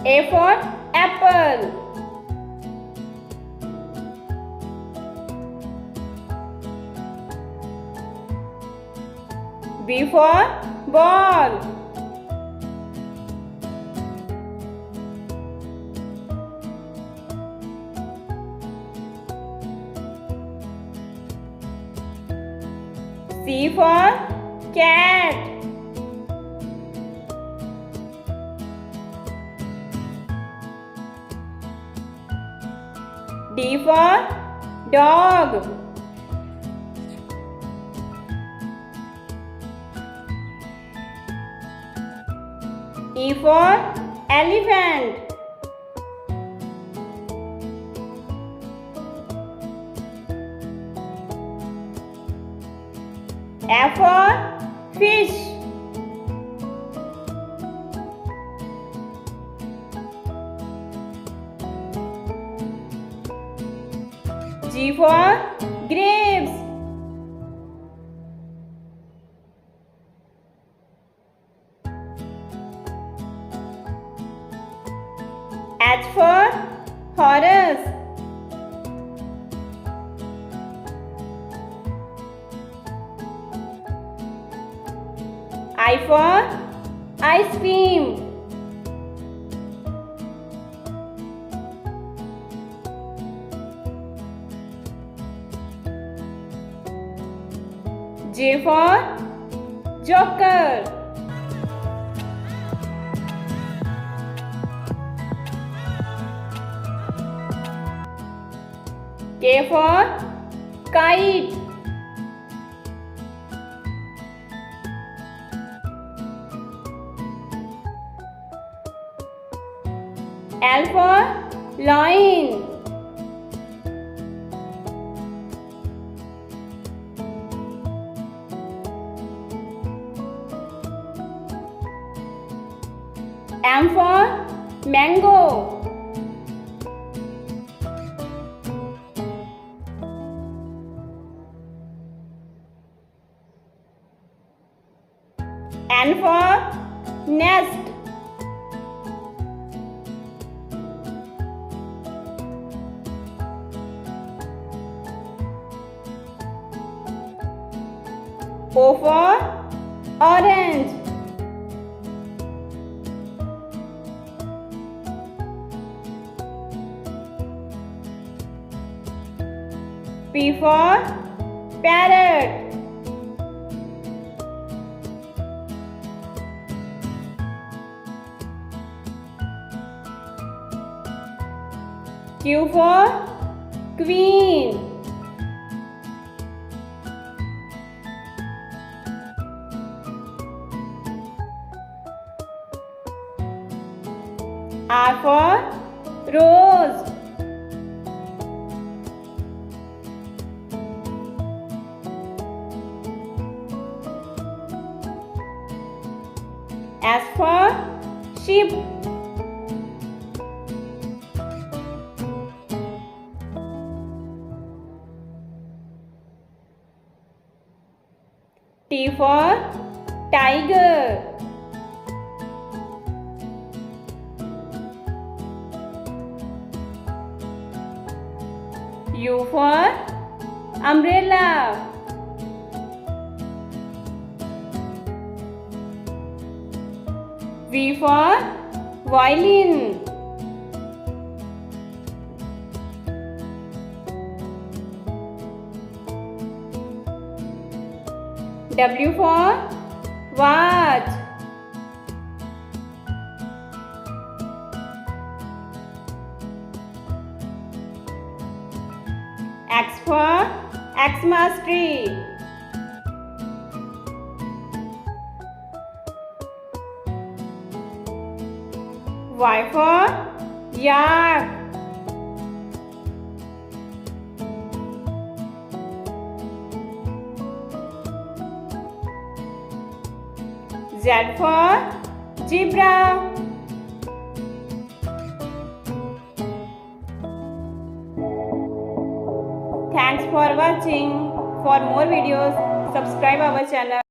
A for apple. B for ball. C for cat. D for dog. E for elephant. F for fish. G for grapes. H for horse. I for ice cream. J for joker. K for kite. L for lion. M for mango. N for nest. O for orange. P for parrot. Q for queen. R for rose. S for sheep. T for tiger. U for umbrella. V for violin. W for watch. X for Xmas tree. Y for yak. Z for zebra. Thanks for watching. For more videos, subscribe our channel.